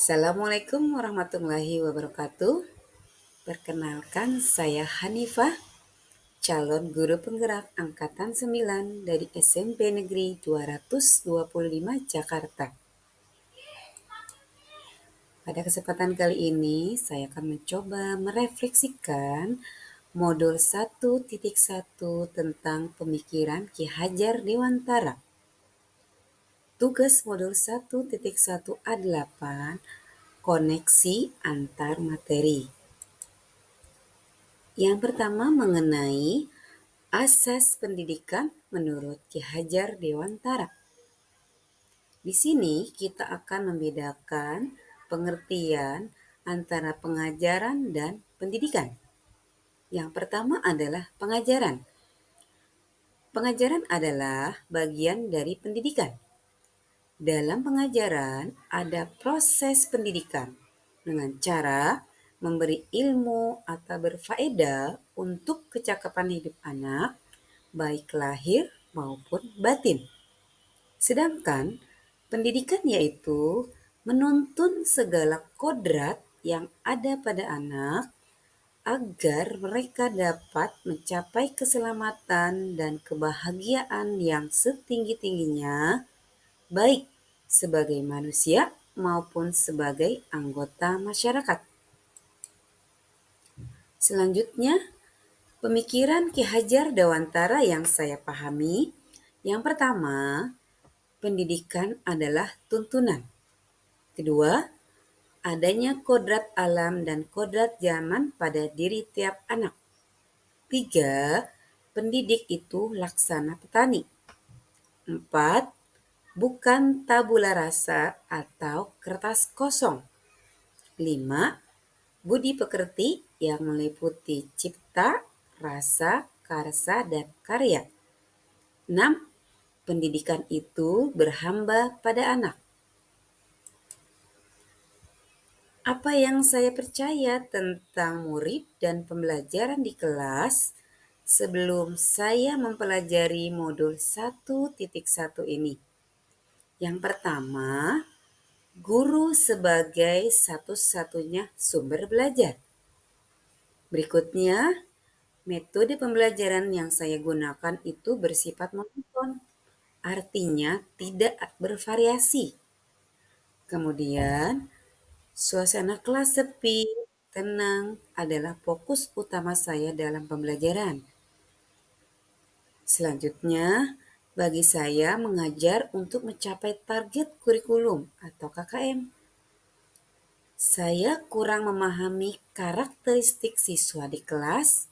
Assalamualaikum warahmatullahi wabarakatuh. Perkenalkan, saya Hanifah, calon guru penggerak angkatan 9 dari SMP Negeri 225 Jakarta. Pada kesempatan kali ini, saya akan mencoba merefleksikan modul 1.1 tentang pemikiran Ki Hajar Dewantara. Tugas modul 1.1 A8, koneksi antar materi. Yang pertama mengenai asas pendidikan menurut Ki Hajar Dewantara. Di sini kita akan membedakan pengertian antara pengajaran dan pendidikan. Yang pertama adalah pengajaran. Pengajaran adalah bagian dari pendidikan. Dalam pengajaran ada proses pendidikan dengan cara memberi ilmu atau berfaedah untuk kecakapan hidup anak, baik lahir maupun batin. Sedangkan pendidikan yaitu menuntun segala kodrat yang ada pada anak agar mereka dapat mencapai keselamatan dan kebahagiaan yang setinggi-tingginya, baik sebagai manusia maupun sebagai anggota masyarakat. Selanjutnya, pemikiran Ki Hajar Dewantara yang saya pahami, yang pertama, pendidikan adalah tuntunan. Kedua, adanya kodrat alam dan kodrat zaman pada diri tiap anak. Tiga, pendidik itu laksana petani. Empat, bukan tabula rasa atau kertas kosong. 5. Budi pekerti yang meliputi cipta, rasa, karsa, dan karya. 6. Pendidikan itu berhamba pada anak. Apa yang saya percaya tentang murid dan pembelajaran di kelas sebelum saya mempelajari modul 1.1 ini? Yang pertama, guru sebagai satu-satunya sumber belajar. Berikutnya, metode pembelajaran yang saya gunakan itu bersifat monoton, artinya tidak bervariasi. Kemudian, suasana kelas sepi, tenang adalah fokus utama saya dalam pembelajaran. Selanjutnya, bagi saya mengajar untuk mencapai target kurikulum atau KKM. Saya kurang memahami karakteristik siswa di kelas.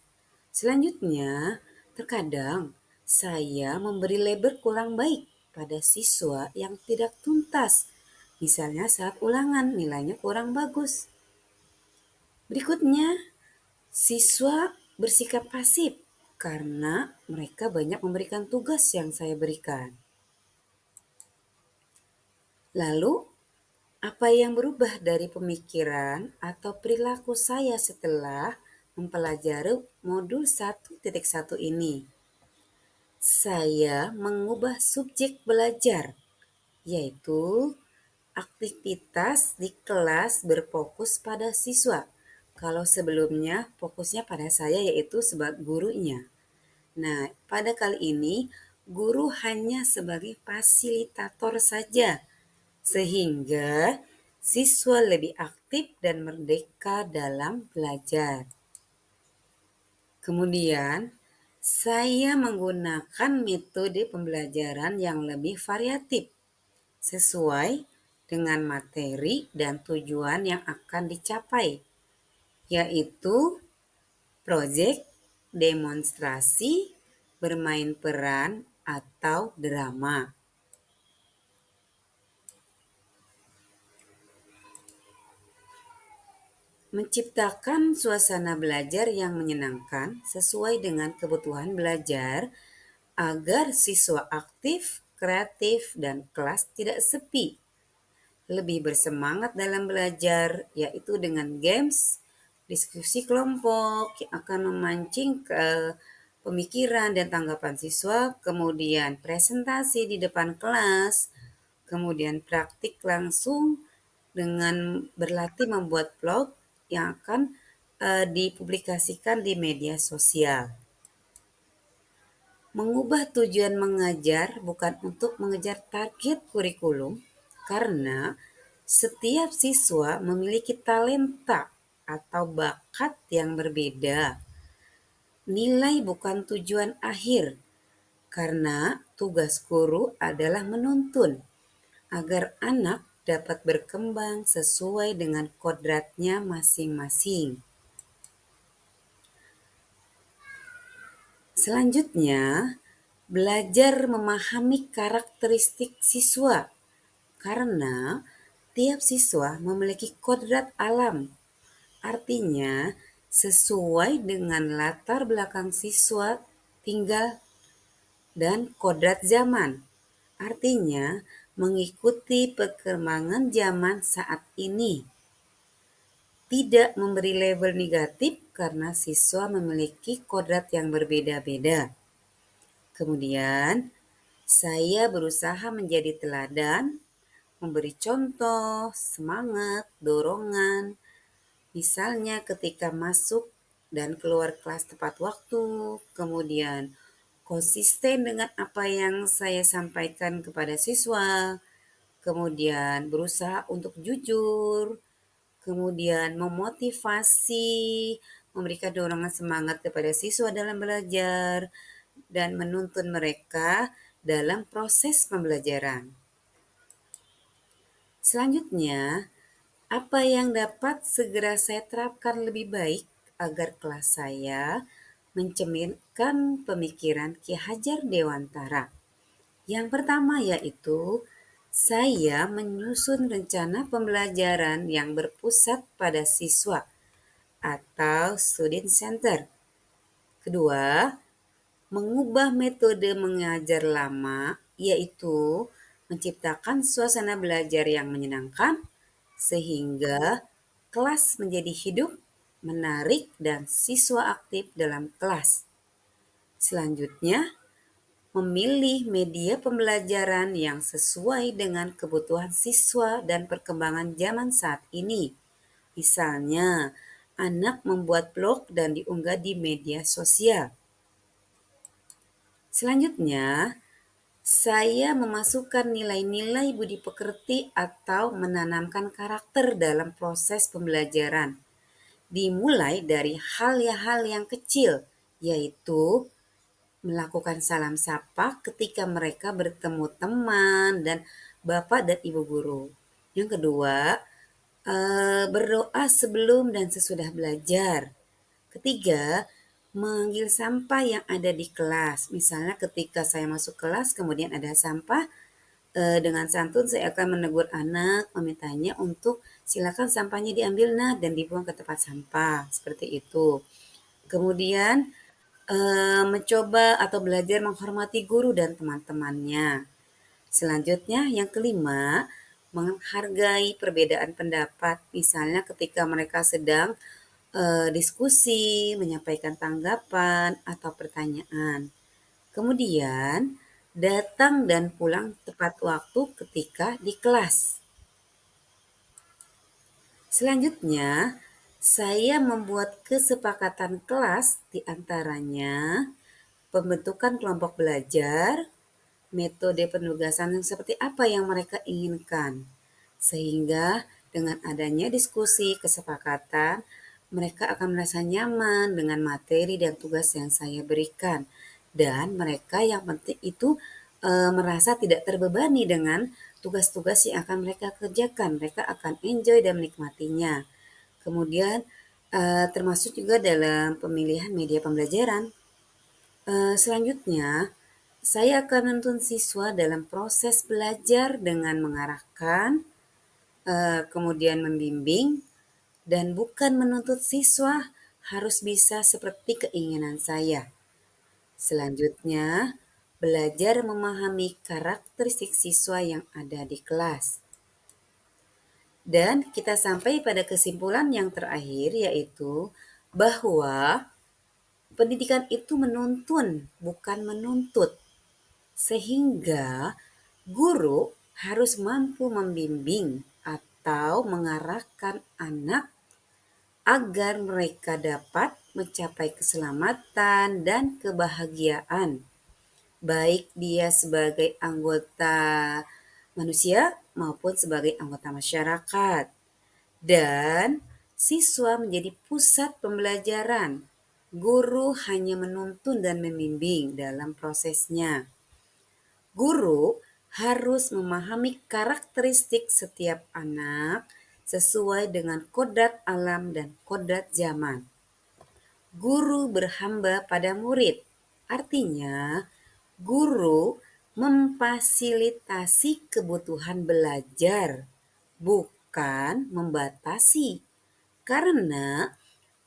Selanjutnya, terkadang saya memberi label kurang baik pada siswa yang tidak tuntas. Misalnya saat ulangan nilainya kurang bagus. Berikutnya, siswa bersikap pasif karena mereka banyak memberikan tugas yang saya berikan. Lalu, apa yang berubah dari pemikiran atau perilaku saya setelah mempelajari modul 1.1 ini? Saya mengubah subjek belajar, yaitu aktivitas di kelas berfokus pada siswa. Kalau sebelumnya fokusnya pada saya yaitu sebagai gurunya. Nah, pada kali ini guru hanya sebagai fasilitator saja, sehingga siswa lebih aktif dan merdeka dalam belajar. Kemudian, saya menggunakan metode pembelajaran yang lebih variatif, sesuai dengan materi dan tujuan yang akan dicapai, yaitu proyek, demonstrasi, bermain peran, atau drama. Menciptakan suasana belajar yang menyenangkan sesuai dengan kebutuhan belajar agar siswa aktif, kreatif, dan kelas tidak sepi. Lebih bersemangat dalam belajar, yaitu dengan games, diskusi kelompok yang akan memancing ke pemikiran dan tanggapan siswa, kemudian presentasi di depan kelas, kemudian praktik langsung, dengan berlatih membuat blog yang akan dipublikasikan di media sosial. Mengubah tujuan mengajar bukan untuk mengejar target kurikulum, karena setiap siswa memiliki talenta atau bakat yang berbeda. Nilai bukan tujuan akhir, karena tugas guru adalah menuntun agar anak dapat berkembang sesuai dengan kodratnya masing-masing. Selanjutnya, belajar memahami karakteristik siswa, karena tiap siswa memiliki kodrat alam. Artinya, sesuai dengan latar belakang siswa tinggal dan kodrat zaman. Artinya, mengikuti perkembangan zaman saat ini. Tidak memberi label negatif karena siswa memiliki kodrat yang berbeda-beda. Kemudian, saya berusaha menjadi teladan, memberi contoh, semangat, dorongan. Misalnya ketika masuk dan keluar kelas tepat waktu, kemudian konsisten dengan apa yang saya sampaikan kepada siswa, kemudian berusaha untuk jujur, kemudian memotivasi, memberikan dorongan semangat kepada siswa dalam belajar, dan menuntun mereka dalam proses pembelajaran. Selanjutnya, apa yang dapat segera saya terapkan lebih baik agar kelas saya mencerminkan pemikiran Ki Hajar Dewantara? Yang pertama yaitu saya menyusun rencana pembelajaran yang berpusat pada siswa atau student center. Kedua, mengubah metode mengajar lama yaitu menciptakan suasana belajar yang menyenangkan sehingga kelas menjadi hidup, menarik, dan siswa aktif dalam kelas. Selanjutnya, memilih media pembelajaran yang sesuai dengan kebutuhan siswa dan perkembangan zaman saat ini. Misalnya, anak membuat blog dan diunggah di media sosial. Selanjutnya, saya memasukkan nilai-nilai budi pekerti atau menanamkan karakter dalam proses pembelajaran. Dimulai dari hal-hal yang kecil, yaitu melakukan salam sapa ketika mereka bertemu teman dan bapak dan ibu guru. Yang kedua, berdoa sebelum dan sesudah belajar. Ketiga, memanggil sampah yang ada di kelas. Misalnya ketika saya masuk kelas kemudian ada sampah, dengan santun saya akan menegur anak, memintanya untuk silakan sampahnya diambil nak dan dibuang ke tempat sampah, seperti itu. Kemudian mencoba atau belajar menghormati guru dan teman-temannya. Selanjutnya yang kelima, menghargai perbedaan pendapat. Misalnya ketika mereka sedang diskusi, menyampaikan tanggapan atau pertanyaan. Kemudian datang dan pulang tepat waktu ketika di kelas. Selanjutnya, saya membuat kesepakatan kelas di antaranya pembentukan kelompok belajar, metode penugasan yang seperti apa yang mereka inginkan. Sehingga dengan adanya diskusi kesepakatan, mereka akan merasa nyaman dengan materi dan tugas yang saya berikan. Dan mereka yang penting itu merasa tidak terbebani dengan tugas-tugas yang akan mereka kerjakan. Mereka akan enjoy dan menikmatinya. Kemudian termasuk juga dalam pemilihan media pembelajaran. Selanjutnya, saya akan menuntun siswa dalam proses belajar dengan mengarahkan, kemudian membimbing, dan bukan menuntut siswa harus bisa seperti keinginan saya. Selanjutnya, belajar memahami karakteristik siswa yang ada di kelas. Dan kita sampai pada kesimpulan yang terakhir yaitu bahwa pendidikan itu menuntun, bukan menuntut. Sehingga guru harus mampu membimbing atau mengarahkan anak agar mereka dapat mencapai keselamatan dan kebahagiaan, baik dia sebagai anggota manusia maupun sebagai anggota masyarakat. Dan siswa menjadi pusat pembelajaran. Guru hanya menuntun dan membimbing dalam prosesnya. Guru harus memahami karakteristik setiap anak sesuai dengan kodrat alam dan kodrat zaman. Guru berhamba pada murid, artinya guru memfasilitasi kebutuhan belajar, bukan membatasi, karena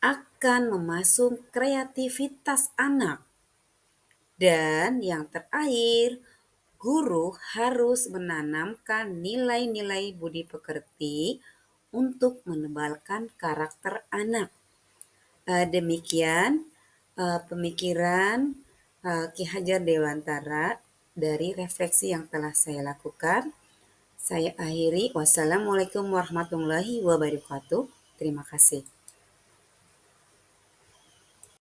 akan memasung kreativitas anak. Dan yang terakhir, guru harus menanamkan nilai-nilai budi pekerti untuk menebalkan karakter anak. Demikian pemikiran Ki Hajar Dewantara dari refleksi yang telah saya lakukan. Saya akhiri. Wassalamualaikum warahmatullahi wabarakatuh. Terima kasih.